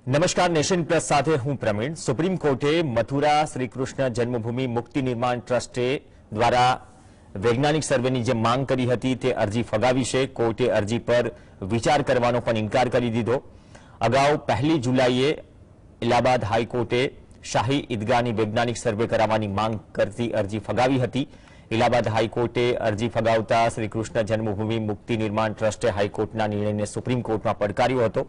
નમસ્કાર, nation plus સાથે હું પ્રવીણ। સુપ્રીમ કોર્ટે મથુરા શ્રીકૃષ્ણ જન્મભૂમિ મુક્તિ નિર્માણ ટ્રસ્ટે દ્વારા વૈજ્ઞાનિક સર્વેની જે માંગ કરી હતી તે અરજી ફગાવી છે। કોર્ટે અરજી પર વિચાર કરવાનો પણ ઇનકાર કરી દીધો। અગાઉ 1 જુલાઈએ ઇલાહાબાદ હાઈકોર્ટે શાહી ઈદગાહની વૈજ્ઞાનિક સર્વે કરાવવાની માંગ કરતી અરજી ફગાવી હતી। ઇલાહાબાદ હાઈકોર્ટે અરજી ફગાવતા શ્રીકૃષ્ણ જન્મભૂમિ મુક્તિ નિર્માણ ટ્રસ્ટે હાઈકોર્ટના નિર્ણયને સુપ્રીમ કોર્ટમાં પડકાર્યો હતો।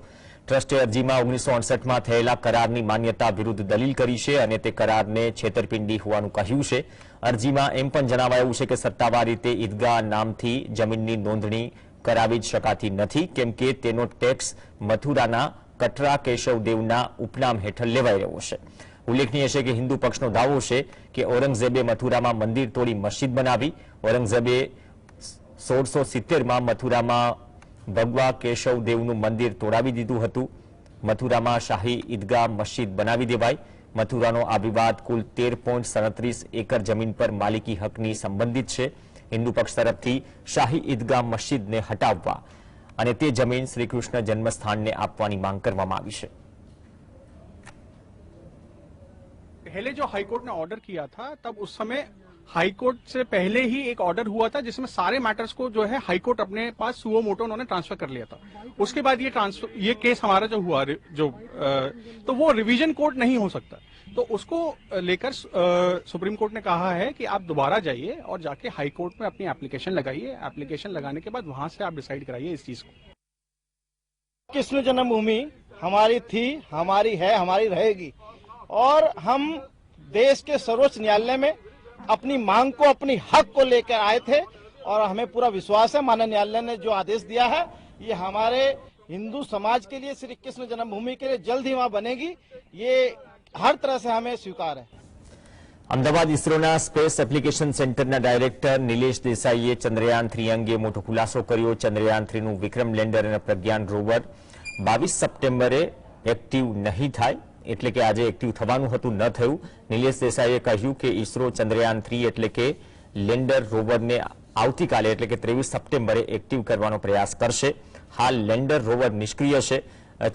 ટ્રસ્ટે અરજીમાં 1968માં થયેલા કરારની માન્યતા વિરુદ્ધ દલીલ કરી છે અને તે કરારને છેતરપિંડી હોવાનું કહ્યું છે। અરજીમાં એમ પણ જણાવાયું છે કે સત્તાવાર રીતે ઈદગાહ નામથી જમીનની નોંધણી કરાવી જ શકાતી નથી, કેમ કે તેનો ટેક્સ મથુરાના કટરા કેશવદેવના ઉપનામ હેઠળ લેવાઈ રહ્યો છે। ઉલ્લેખનીય છે કે હિન્દુ પક્ષનો દાવો છે કે ઔરંગઝેબે મથુરામાં મંદિર તોડી મસ્જિદ બનાવી। ઔરંગઝેબે 1670માં મથુરામાં ભગવા કેશવદેવનું મંદિર તોડાવી દીધું હતું। મથુરામાં શાહી ઈદગાહ મસ્જિદ બનાવી દેવાઈ। મથુરાનો આ વિવાદ કુલ 13.37 એકર જમીન પર માલિકી હકની સંબંધિત છે। હિન્દુ પક્ષ તરફથી શાહી ઈદગાહ મસ્જિદને હટાવવા અને તે જમીન શ્રીકૃષ્ણ જન્મસ્થાનને આપવાની માંગ કરવામાં આવી છે। पहले जो हाईकोर्ट ने ऑर्डर किया था तब उस समय हाईकोर्ट से पहले ही एक ऑर्डर हुआ था जिसमें सारे मैटर्स को जो है हाईकोर्ट अपने पास सुओ मोटो उन्होंने ट्रांसफर कर लिया था। उसके बाद ये केस हमारा जो हुआ तो वो रिवीजन कोर्ट नहीं हो सकता, तो उसको लेकर सुप्रीम कोर्ट ने कहा है कि आप दोबारा जाइए और जाके हाई कोर्ट में अपनी एप्लीकेशन लगाइए। एप्लीकेशन लगाने के बाद वहां से आप डिसाइड कराइए इस चीज को। कृष्ण जन्मभूमि हमारी थी, हमारी है, हमारी रहेगी और हम देश के सर्वोच्च न्यायालय में अपनी मांग को, अपनी हक को लेकर आए थे और हमें पूरा विश्वास है माननीय न्यायालय ने जो आदेश दिया है ये हमारे हिंदू समाज के लिए, श्री कृष्ण जन्मभूमि के लिए जल्द ही वहां बनेगी, ये हर तरह से हमें स्वीकार है। અમદાવાદ ઇસરોના સ્પેસ એપ્લિકેશન સેન્ટરના ડાયરેક્ટર નિલેશ દેસાઈએ ચંદ્રયાન 3 અંગે મોટો ખુલાસો કર્યો। ચંદ્રયાન 3નું વિક્રમ લેન્ડર અને પ્રજ્ઞાન રોવર 22 સપ્ટેમ્બરે એક્ટિવ નહીં થાય, એટલે કે આજે એક્ટિવ થવાનું હતું, ન થયું। નિલેશ દેસાઈએ કહ્યું કે ઇસરો ચંદ્રયાન 3 એટલે કે લેન્ડર રોવરને આવતીકાલે એટલે કે 23 સપ્ટેમ્બરે એક્ટિવ કરવાનો પ્રયાસ કરશે। હાલ લેન્ડર રોવર નિષ્ક્રિય છે।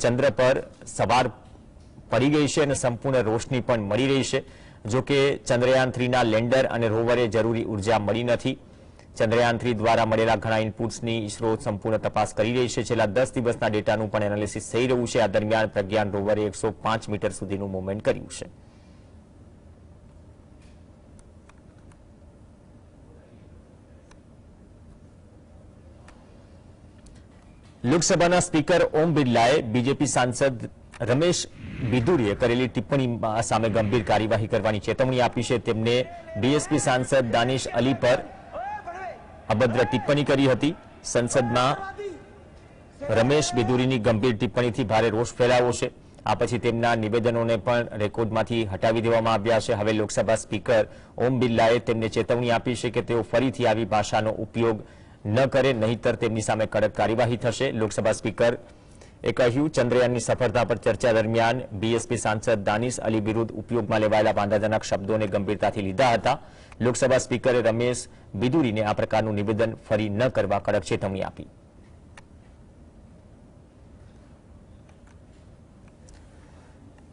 ચંદ્ર પર સવાર પડી ગઈ છે અને સંપૂર્ણ રોશની પણ મળી રહી છે। જો કે ચંદ્રયાન 3ના લેન્ડર અને રોવરે જરૂરી ઉર્જા મળી નથી। ચંદ્રયાન 3 દ્વારા મળેલા ઘણા ઇનપુટ્સની ઇસરો સંપૂર્ણ તપાસ કરી રહી છે। છેલ્લા 10 દિવસના ડેટાનું પણ એનાલિસિસ થઈ રહ્યું છે। આ દરમિયાન પ્રજ્ઞાન રોવરે 105 મીટર સુધીનું મૂવમેન્ટ કર્યું છે। લોકસભાના સ્પીકર ઓમ બિરલાએ બીજેપી સાંસદ રમેશ બિધુરીએ કરેલી ટિપ્પણી સામે ગંભીર કાર્યવાહી કરવાની ચેતવણી આપી છે। તેમને બીએસપી સાંસદ દાનિશ અલી પર અભદ્ર ટિપ્પણી કરી હતી। સંસદમાં રમેશ બિધુરીની ગંભીર ટિપ્પણીથી ભારે રોષ ફેલાયો છે। આ પછી તેમના નિવેદનોને પણ રેકોર્ડમાંથી હટાવી દેવામાં આવ્યા છે। હવે લોકસભા સ્પીકર ઓમ બિરલાએ તેમને ચેતવણી આપી છે કે તેઓ ફરીથી આવી ભાષાનો ઉપયોગ ન કરે, નહીંતર તેમની સામે કડક કાર્યવાહી થશે। લોકસભા સ્પીકર એ કહ્યું, ચંદ્રયાનની સફળતા પર ચર્ચા દરમિયાન બીએસપી સાંસદ દાનિશ અલી વિરુદ્ધ ઉપયોગમાં લેવાયેલા વાંધાજનક શબ્દોને ગંભીરતાથી લીધા હતા। લોકસભા સ્પીકરે રમેશ બિધુરીને આ પ્રકારનું નિવેદન ફરી ન કરવા કડક ચેતવણી આપી।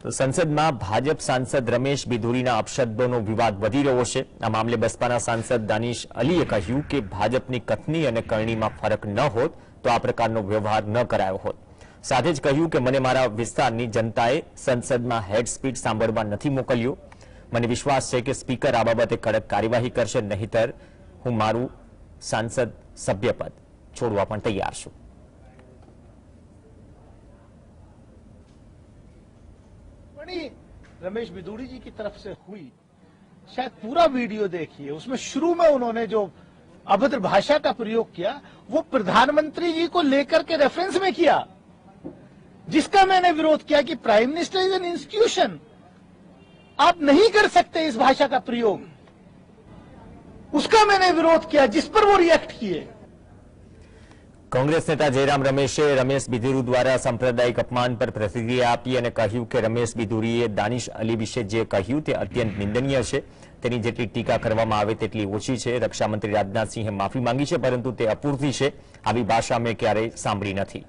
તો સંસદમાં ભાજપ સાંસદ રમેશ બિધુરીના અપશબ્દોનો વિવાદ વધી રહ્યો છે। આ મામલે બસપાના સાંસદ દાનિશ અલીએ કહ્યું કે ભાજપની કથની અને કરણીમાં ફરક ન હોત તો આ પ્રકારનો વ્યવહાર ન કરાયો હોત। સાથે જ કહ્યું કે મને મારા વિસ્તારની જનતાએ સંસદમાં હેડ સ્પીચ સાંભળવા નથી મોકલ્યો। મને વિશ્વાસ છે કે સ્પીકર આ બાબતે કડક કાર્યવાહી કરશે, નહીંતર હું મારું સાંસદ સભ્યપદ છોડવા પણ તૈયાર છું। रमेश बिधूरी जी की तरफ से हुई, शायद पूरा वीडियो देखिए, उसमें शुरू में उन्होंने जो अभद्र भाषा का प्रयोग किया वो प्रधानमंत्री जी को लेकर के रेफरेंस में किया, जिसका मैंने विरोध किया कि prime minister is an institution, आप नहीं कर सकते इस भाषा का प्रयोग। उसका मैंने विरोध किया, जिस पर वो रिएक्ट किए। कांग्रेस नेता जयराम रमेशे रमेश बिधुरी द्वारा सांप्रदायिक अपमान पर प्रतिक्रिया आपी અને કહ્યું કે રમેશ બિધુરીએ દાનિશ અલી વિશે જે કહ્યું તે અત્યંત નિંદનીય છે। તેની જેટલી ટીકા કરવામાં આવે તેટલી ઓછી છે। રક્ષામંત્રી રાજનાથ સિંહે માફી માંગી છે, પરંતુ તે અપૂરતી છે। આવી ભાષા મેં ક્યારેય સાંભળી નથી।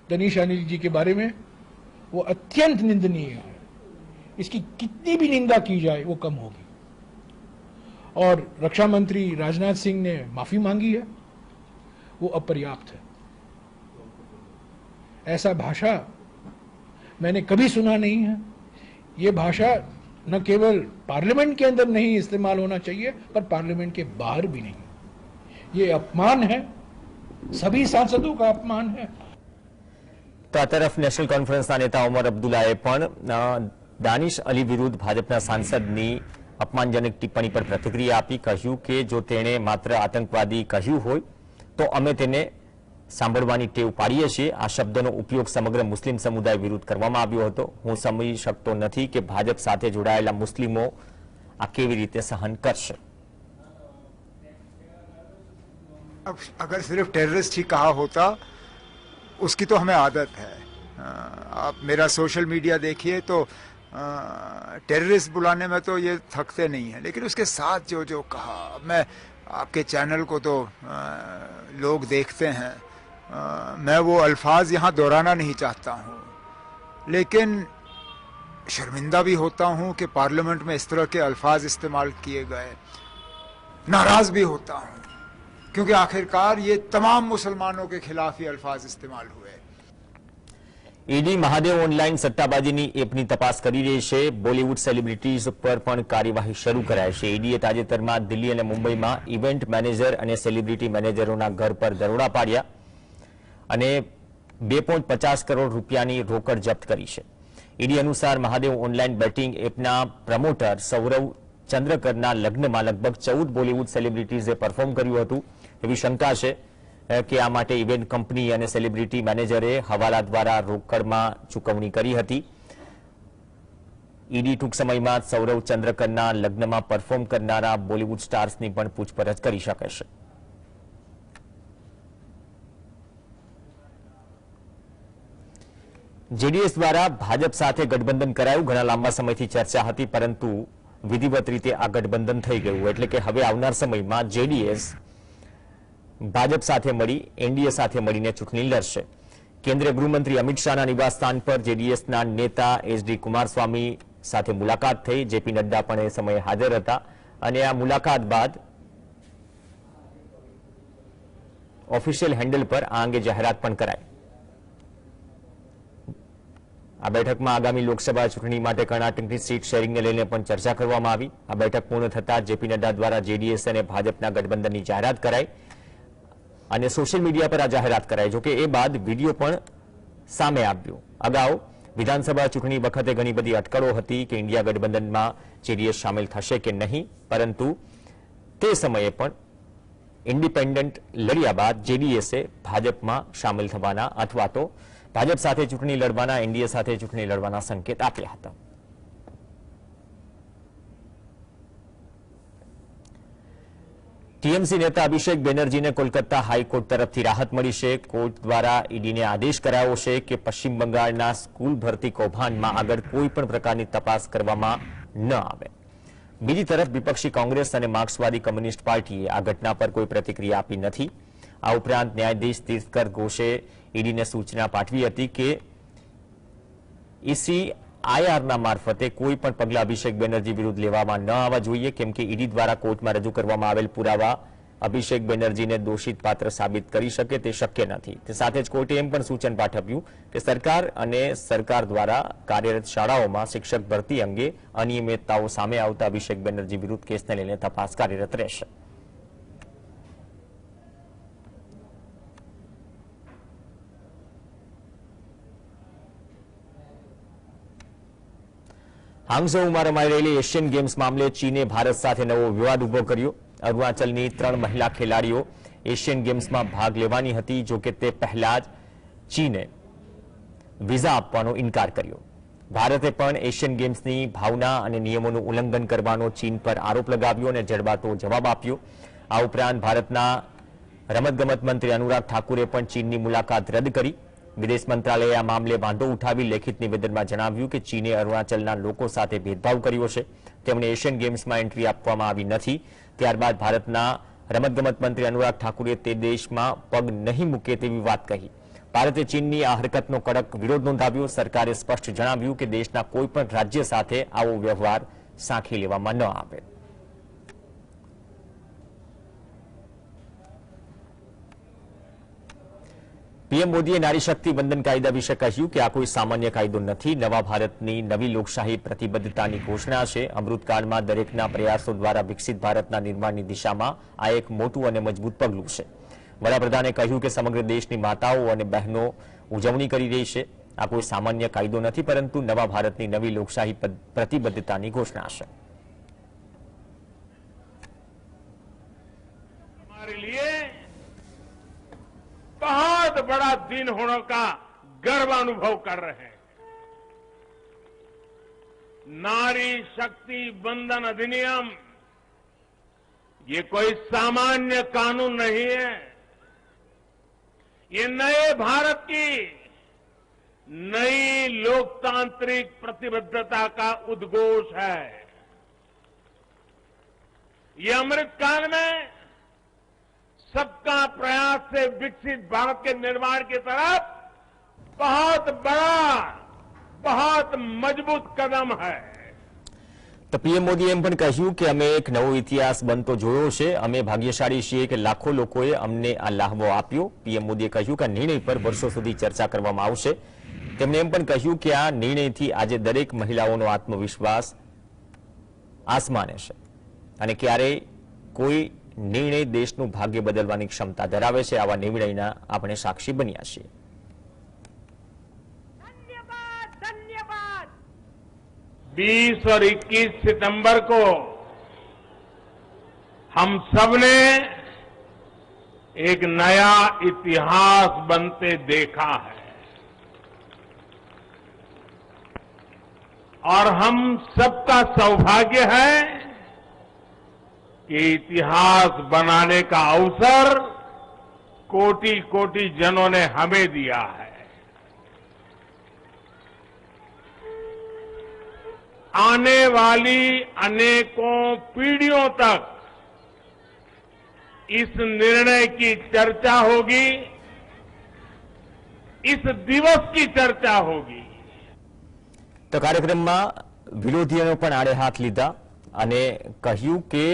दनीश अनिल जी के बारे में वो अत्यंत निंदनीय है। इसकी कितनी भी निंदा की जाए वो कम होगी। और रक्षा मंत्री राजनाथ सिंह ने माफी मांगी है, वो अपर्याप्त है। ऐसा भाषा मैंने कभी सुना नहीं है। ये भाषा न केवल पार्लियामेंट के अंदर नहीं इस्तेमाल होना चाहिए, पर पार्लियामेंट के बाहर भी नहीं। ये अपमान है, सभी सांसदों का अपमान है। તો આ તરફ નેશનલ કોન્ફરન્સના નેતા ઓમર અબ્દુલ્લાએ પણ દાનિશ અલી વિરુદ્ધ ભાજપના સાંસદની અપમાનજનક ટિપ્પણી પર પ્રતિક્રિયા આપી, કહ્યું કે જો તેણે માત્ર આતંકવાદી કહ્યું હોય તો અમે તેને સાંભળવાની ટેવ પાડીએ છીએ। આ શબ્દનો ઉપયોગ સમગ્ર મુસ્લિમ સમુદાય વિરુદ્ધ કરવામાં આવ્યો હતો। હું સમજી શકતો નથી કે ભાજપ સાથે જોડાયેલા મુસ્લિમો આ કેવી રીતે સહન કરશે। अगर सिर्फ टेररिस्ट ही कहा होता, उसकी तो हमें आदत है। आप मेरा सोशल मीडिया देखिए तो टेररिस्ट बुलाने में तो ये थकते नहीं है, लेकिन उसके साथ जो जो कहा, मैं आपके चैनल को तो लोग देखते हैं, मैं वो अल्फाज यहाँ दोहराना नहीं चाहता हूँ, लेकिन शर्मिंदा भी होता हूँ कि पार्लियामेंट में इस तरह के अल्फाज इस्तेमाल किए गए। नाराज भी होता हूँ क्योंकि आखिरकार ये तमाम मुसलमानों के खिलाफ ये अल्फाज इस्तेमाल हुए। ईडी महादेव ऑनलाइन सट्टाबाजीनी एपनी तपास करी रही है। बॉलीवुड सेलिब्रिटीज पर पण कार्यवाही शुरू कराई है। ईडीए ताजेतरमां दिल्ही और मुंबई में इवेंट मैनेजर और सेलिब्रिटी मैनेजरों घर पर दरोड़ा पाड्या અને 2.50 કરોડ રૂપિયાની રોકડ જપ્ત કરી છે। ઈડી અનુસાર મહાદેવ ઓનલાઈન બેટિંગ એપના પ્રમોટર સૌરવ ચંદ્રકરના લગ્નમાં લગભગ 14 બોલિવૂડ સેલિબ્રિટીઝે પરફોર્મ કર્યું હતું। એવી શંકા છે કે આ માટે ઇવેન્ટ કંપની અને સેલિબ્રિટી મેનેજરે હવાલા દ્વારા રોકડમાં ચૂકવણી કરી હતી। ઈડી ટૂંક સમયમાં સૌરવ ચંદ્રકરના લગ્નમાં પરફોર્મ કરનારા બોલિવૂડ સ્ટાર્સની પણ પૂછપરછ કરી શકે છે। जेडीएस द्वारा भाजप साथे गठबंधन कराયું। घणा लांबा समयथी चर्चा हती, परंतु विधिवत रीते आ गठबंधन थई गयुं। एटले के हवे आवनार समयमां जेडीएस भाजप साथे मळी एनडीए साथे मळीने चूंटणी लड़शे। केंद्रीय गृहमंत्री अमित शाहना निवासस्थान पर जेडीएसना नेता एचडी कुमारस्वामी साथे मुलाकात थई। जेपी नड्डा पण ए समये हाजर हता अने आ मुलाकात बाद ऑफिशियल हेन्डल पर आ अंगे जाहेरात पण कराई। आ बैठक में आगामी लोकसभा चूंटणी माटे कर्नाटकनी सीट शेरिंग ने लईने पण चर्चा करवामां आवी। आ बैठक पूर्ण थता जेपी नड्डा द्वारा जेडीएस अने भाजपना गठबंधननी जाहेरात कराई अने सोशल मीडिया पर आ जाहेरात कराई। जो के ए बाद विडियो पण सामे आव्यो। अगाऊ विधानसभा चूंटणी वखते घणी बधी अटकळो हती के इंडिया गठबंधनमां जेडीएस शामिल थशे के नहीं, परंतु ते समये पण इंडिपेन्डન્ટ लड़्या बाद जेडीएसे भाजपमां शामिल थवाना अथवा तो भाजप साथे चूंटणी लड़वाना, एनडीए साथे चूंटणी लड़वाना संकेत आप्या हता। टीएमसी नेता अभिषेक बेनर्जी ने कोलकाता हाईकोर्ट तरफथी राहत मळी छे। कोर्ट द्वारा ईडी ने आदेश करायो छे के पश्चिम बंगाळना स्कूल भर्ती कौभांडमां आगळ कोईपण प्रकारनी तपास करवामां न आवे। बीजी तरफ विपक्षी कांग्रेस और मार्क्सवादी कम्युनिस्ट पार्टीए आ घटना पर कोई प्रतिक्रिया आपी नथी। आ उपरांत न्यायाधीश तीर्थकर घोषे ईडी ने सूचना पाठवी हती के ईसीआईआर मार्फते कोई पण पगला अभिषेक बेनर्जी विरुद्ध लेवामां न आवा जोईए, केम के ईडी द्वारा कोर्ट में रजू करवामां आवेल पुरावा अभिषेक बेनर्जी ने दोषित पात्र साबित करी शके ते शक्य नथी। ते साथे ज कोर्टे एम पण सूचन पाठव्युं के सरकार अने सरकार द्वारा कार्यरत शाळाओमां शिक्षक भर्ती अंगे अनियमितताओ सामे आवता अभिषेक बेनर्जी विरुद्ध केसने लईने तपास कार्यरत रहेशे। हांगझोउमां रमाई रहेली एशियन गेम्स मामले चीने भारत साथे नवो विवाद उभो कर्यो। अरुणाचलनी 3 महिला खेलाड़ीओ एशियन गेम्समां भाग लेवानी हती, जो के ते पहला ज चीने वीजा आपवानो इनकार कर्यो। भारते पण एशियन गेम्सनी भावना अने नियमोनुं उल्लंघन करवानो चीन पर आरोप लगाव्यो अने जड़बातो जवाब आप्यो। आ उपरांत भारतना रमतगमत मंत्री अनुराग ठाकुरे पण चीननी मुलाकात रद्द करी। विदेश मंत्रालये आ मामले वांधो उठावी लेखित निवेदनमां जणाव्युं के चीने अरुणाचलना लोको साथे भेदभाव कर्यो छे। તેમણે એશિયન ગેમ્સમાં એન્ટ્રી આપવામાં આવી નથી। ત્યારબાદ ભારતના રમતગમત મંત્રી અનુરાગ ઠાકુરે તે દેશમાં પગ નહીં મૂકે તેવી વાત કહી। ભારતે ચીનની આ હરકતનો કડક વિરોધ નોંધાવ્યો. સરકારે સ્પષ્ટ જણાવ્યું કે દેશના કોઈપણ રાજ્ય સાથે આવો વ્યવહાર સાંખી લેવામાં ન આવે. પીએમ મોદીએ નારી શક્તિ વંદન કાયદા વિશે કહ્યું કે આ કોઈ સામાન્ય કાયદો નથી. નવા ભારતની નવી લોકશાહી પ્રતિબદ્ધતાની ઘોષણા છે. અમૃતકાળમાં દરેકના પ્રયાસો દ્વારા વિકસિત ભારતના નિર્માણની દિશામાં આ એક મોટું અને મજબૂત પગલું છે. વડાપ્રધાને કહ્યું કે સમગ્ર દેશની માતાઓ અને બહેનો ઉજવણી કરી રહી છે. આ કોઈ સામાન્ય કાયદો નથી, પરંતુ નવા ભારતની નવી લોકશાહી પ્રતિબદ્ધતાની ઘોષણા છે. बहुत बड़ा दिन होने का गर्व अनुभव कर रहे हैं. नारी शक्ति वंदन अधिनियम ये कोई सामान्य कानून नहीं है. ये नए भारत की नई लोकतांत्रिक प्रतिबद्धता का उद्घोष है. ये अमृतकाल में सबका प्रयास से विकसित भारत के निर्माण की तरफ बहुत बड़ा, बहुत मजबूत कदम है. તો પીએમ મોદીએ એમ પણ કહ્યું કે અમે એક નવો ઇતિહાસ બનતો જોયો છે. અમે ભાગ્યશાળી છીએ કે લાખો લોકોએ અમને આ લાહવો આપ્યો. પીએમ મોદીએ કહ્યું કે આ નિર્ણય પર વર્ષો સુધી ચર્ચા કરવામાં આવશે. તેમણે એમ પણ કહ્યું કે આ નિર્ણયથી આજે દરેક મહિલાઓનો આત્મવિશ્વાસ આસમાને છે અને ક્યારેય કોઈ નિર્ણય દેશનું ભાગ્ય બદલવાની ક્ષમતા ધરાવે છે. આવા નિર્ણયના આપણે સાક્ષી બન્યા છીએ. धन्यवाद धन्यवाद. 20 और 21 सितंबर को हम सबने एक नया इतिहास बनते देखा है और हम सबका सौभाग्य है कि इतिहास बनाने का अवसर कोटि कोटि जनों ने हमें दिया है. आने वाली अनेकों पीढ़ियों तक इस निर्णय की चर्चा होगी, इस दिवस की चर्चा होगी. તો કાર્યક્રમમાં વિરોધીઓએ પણ આડે હાથ લીધા અને કહ્યું કે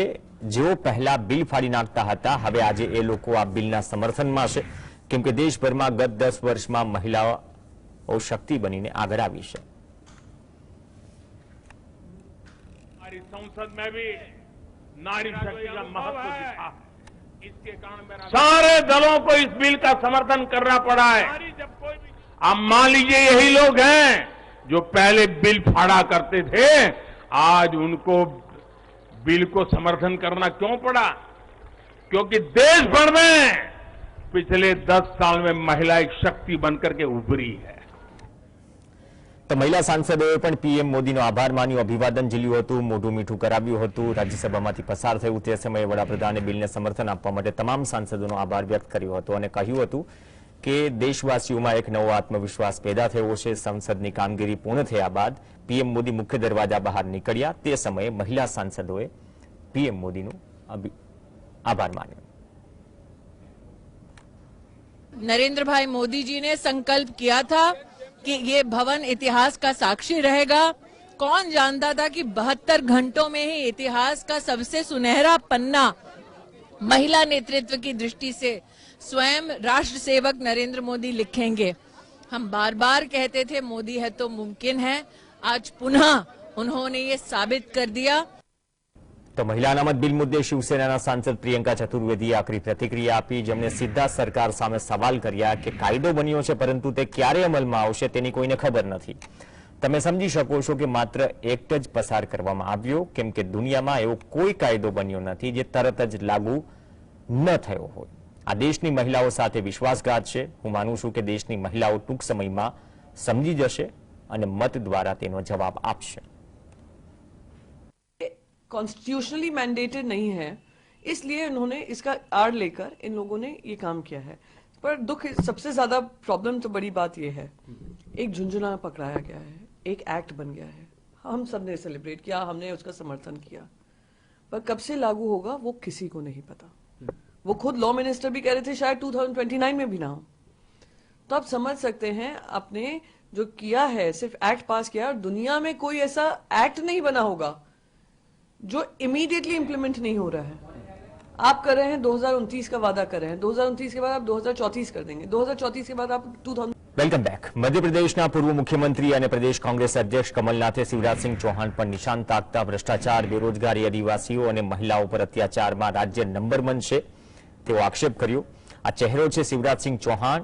જેઓ પહેલા બિલ ફાડી નાખતા હતા, હવે આજે એ લોકો આ બિલના સમર્થનમાં છે, કેમ કે દેશભરમાં ગત 10 વર્ષમાં મહિલાઓ શક્તિ બનીને આગળ આવી છે. हमारी संसद में भी नारी शक्ति का महत्व दिखा है. इसके कारण मेरा सारे दलों को इस बिल का समर्थन करना पड़ा है. अब मान लीजिए यही लोग हैं जो पहले बिल फाड़ा करते थे, आज उनको बिल को समर्थन करना क्यों पड़ा? क्योंकि देश भर में पिछले 10 साल में महिला एक शक्ति बनकर के उभरी है. તો મહિલા સાંસદોએ પણ પીએમ મોદીનો આભાર માન્યો, અભિવાદન ઝીલ્યું હતું, મોઢું મીઠું કરાવ્યું હતું. રાજ્યસભામાંથી પસાર થયું તે સમયે વડાપ્રધાને બિલને સમર્થન આપવા માટે તમામ સાંસદોનો આભાર વ્યક્ત કર્યો હતો અને કહ્યું હતું કે દેશવાસીઓમાં એક નવો આત્મવિશ્વાસ પેદા થયો છે. સંસદની કામગીરી પૂર્ણ થયા બાદ પીએમ મોદી મુખ્ય દરવાજા બહાર નીકળ્યા તે સમયે મહિલા સાંસદોએ પીએમ મોદીનો આભાર માન્યો. नरेंद्र भाई मोदी जी ने संकल्प किया था कि ये भवन इतिहास का साक्षी रहेगा. कौन जानता था कि 72 घंटों में ही इतिहास का सबसे सुनहरा पन्ना महिला नेतृत्व की दृष्टि से स्वयं राष्ट्र सेवक नरेंद्र मोदी लिखेंगे. हम बार बार कहते थे मोदी है तो मुमकिन है. आज पुनः उन्होंने ये साबित कर दिया. તો મહિલા અનામત બિલ મુદ્દે શિવસેનાના સાંસદ પ્રિયંકા ચતુર્વેદીએ આકરી પ્રતિક્રિયા આપી, જેમણે સીધા સરકાર સામે સવાલ કર્યા કે કાયદો બન્યો છે પરંતુ તે ક્યારે અમલમાં આવશે તેની કોઈને ખબર નથી. તમે સમજી શકો છો કે માત્ર એક્ટ જ પસાર કરવામાં આવ્યો, કેમ કે દુનિયામાં એવો કોઈ કાયદો બન્યો નથી જે તરત જ લાગુ ન થયો હોય. આ દેશની મહિલાઓ સાથે વિશ્વાસઘાત છે. હું માનું છું કે દેશની મહિલાઓ ટૂંક સમયમાં સમજી જશે અને મત દ્વારા તેનો જવાબ આપશે. कॉन्स्टिट्यूशनली मैंडेटेड नहीं है, इसलिए उन्होंने इसका आड़ लेकर इन लोगों ने ये काम किया है. पर दुख सबसे ज्यादा प्रॉब्लम तो बड़ी बात ये है, एक झुंझुना पकड़ाया गया है, एक एक्ट बन गया है. हम सब ने सेलिब्रेट किया, हमने उसका समर्थन किया, पर कब से लागू होगा वो किसी को नहीं पता. वो खुद लॉ मिनिस्टर भी कह रहे थे शायद 2029 में भी ना हो. तो आप समझ सकते हैं आपने जो किया है, सिर्फ एक्ट पास किया, और दुनिया में कोई ऐसा एक्ट नहीं बना होगा जो इमीडिएटली इंप्लीमेंट नहीं हो रहा है। आप कर रहे हैं 2029 का वादा कर रहे हैं, 2029 के बाद आप 2034 कर देंगे, 2034 के बाद आप 2000। Welcome back. મધ્યપ્રદેશના પૂર્વ મુખ્યમંત્રી અને પ્રદેશ કોંગ્રેસ અધ્યક્ષ કમલનાથે શિવરાજસિંહ ચૌહાણ પર નિશાન તાકતા ભ્રષ્ટાચાર, બેરોજગારી, આદિવાસીઓ અને મહિલાઓ પર અત્યાચારમાં રાજ્ય નંબર 1 છે તેવો આક્ષેપ કર્યો. આ ચહેરો છે શિવરાજસિંહ ચૌહાણ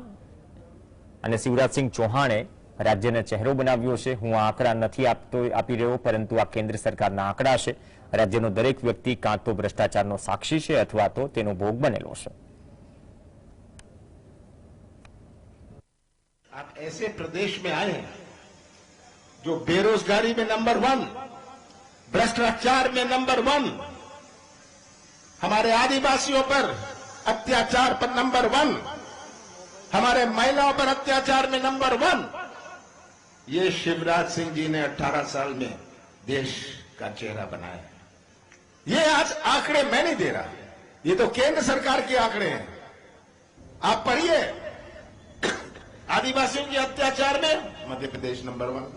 અને શિવરાજસિંહ ચૌહાણે રાજ્યને ચહેરો બનાવ્યો છે. હું આ આંકડા નથી આપી રહ્યો, પરંતુ આ કેન્દ્ર સરકારના આંકડા છે. રાજ્યનો દરેક વ્યક્તિ કાં તો ભ્રષ્ટાચારનો સાક્ષી છે અથવા તો તેનો ભોગ બનેલો છે. आप ऐसे प्रदेश में आए हैं जो बेरोजगारी में नंबर 1, भ्रष्टाचार में नंबर 1, हमारे आदिवासियों पर अत्याचार पर नंबर 1, हमारे महिलाओं पर अत्याचार में नंबर 1। ये शिवराज सिंह जी ने 18 साल में देश का चेहरा बनाया। ये आज आंकड़े मैं नहीं दे रहा, ये तो केंद्र सरकार के आंकड़े हैं। आप पढ़िए, आदिवासियों के अत्याचार में मध्य प्रदेश नंबर 1।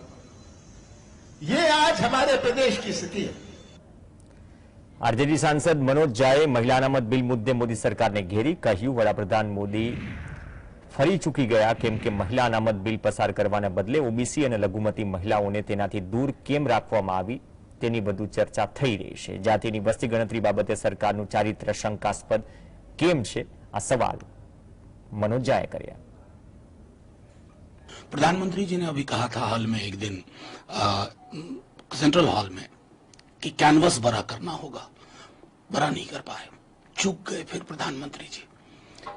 ये आज हमारे प्रदेश की स्थिति है। आरजेडी सांसद मनोज झाए महिला अनामत बिल मुद्दे मोदी सरकार ने घेरी. કહ્યું વડાપ્રધાન મોદી ફરી ચૂકી ગયા કેમ કે મહિલા અનામત બિલ પસાર કરવાને બદલે ઓબીસી અને લઘુમતી મહિલાઓને તેનાથી દૂર કેમ રાખવામાં આવી તેની વધુ ચર્ચા થઈ રહી છે. જાતિની વસ્તી ગણતરી બાબતે સરકારનું ચારિત્ર શંકાસ્પદ કેમ છે, આ સવાલ मनोज झाए કર્યા. प्रधानमंत्री जी ने अभी कहा था हाल में एक दिन सेंट्रल हॉल में कि कैनवस बड़ा करना होगा, बड़ा नहीं कर पाए, चूक गए फिर प्रधानमंत्री जी।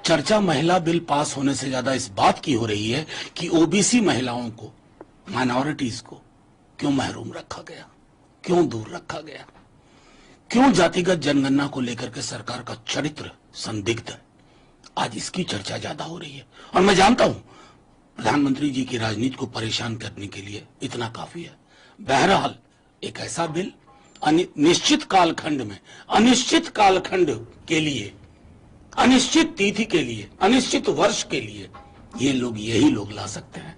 चर्चा महिला बिल पास होने से ज्यादा इस बात की हो रही है कि ओबीसी महिलाओं को, माइनॉरिटीज को क्यों महरूम रखा गया, क्यों दूर रखा गया, क्यों जातिगत जनगणना को लेकर के सरकार का चरित्र संदिग्ध है। आज इसकी चर्चा ज्यादा हो रही है और मैं जानता हूं प्रधानमंत्री जी की राजनीति को परेशान करने के लिए इतना काफी है। बहरहाल एक ऐसा बिल निश्चित कालखंड में, अनिश्चित कालखंड के लिए, अनिश्चित तिथि के लिए, अनिश्चित वर्ष के लिए ये लोग, यही लोग ला सकते हैं।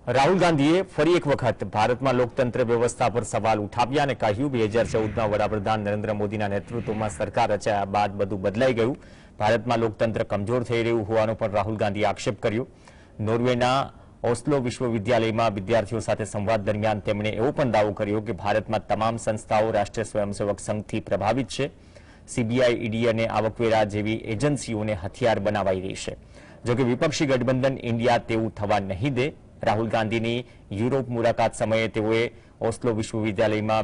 રાહુલ ગાંધીએ ફરી એક વખત ભારતમાં લોકતંત્ર વ્યવસ્થા પર સવાલ ઉઠાવ્યા અને કહ્યું 2014માં વડાપ્રધાન નરેન્દ્ર મોદીના નેતૃત્વમાં સરકાર રચાયા બાદ બધું બદલાઈ ગયું. ભારતમાં લોકતંત્ર કમજોર થઈ રહ્યું હોવાનો પણ રાહુલ ગાંધીએ આક્ષેપ કર્યો. નોર્વેના ઓસ્લો વિશ્વવિદ્યાલયમાં વિદ્યાર્થીઓ સાથે સંવાદ દરમિયાન તેમણે એવો પણ દાવો કર્યો કે ભારતમાં તમામ સંસ્થાઓ રાષ્ટ્રીય સ્વયંસેવક સંઘથી પ્રભાવિત છે. સીબીઆઈ, ઈડી અને આવકવેરા જેવી એજન્સીઓને હથિયાર બનાવાઈ રહી છે. જોકે વિપક્ષી ગઠબંધન ઇન્ડિયા તેવું થવા નહીં દે. રાહુલ ગાંધીની યુરોપ મુલાકાત સમયે તેઓએ ઓસ્લો વિશ્વવિદ્યાલયમાં